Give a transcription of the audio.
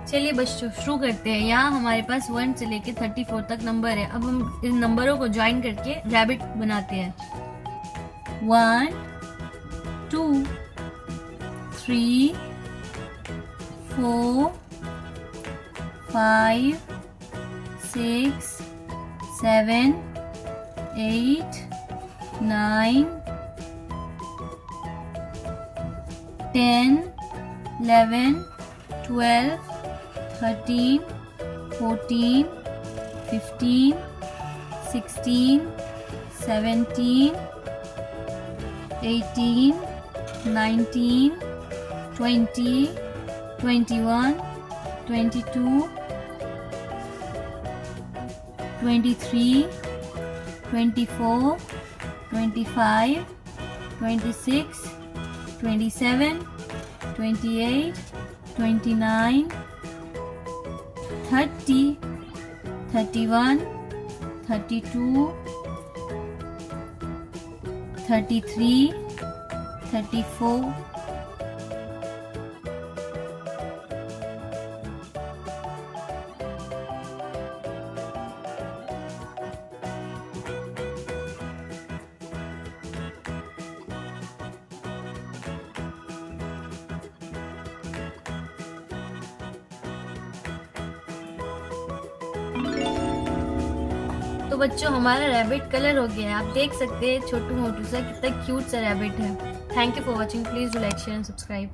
चलिए बच्चों शुरू करते हैं। यहाँ हमारे पास 1 से लेके 34 तक नंबर है। अब हम इन नंबरों को ज्वाइन करके रैबिट बनाते हैं। 1 2 3 4 5 6 7 8 9 10 11 12 13 14 15 16 17 18 19 20 21 22 23 24 25 26 27 28 29 30 31 32 33 34 तो बच्चों हमारा रैबिट कलर हो गया है। आप देख सकते हैं छोटू मोटू सा कितना क्यूट सा रैबिट है। Thank you for watching. Please do like share and subscribe.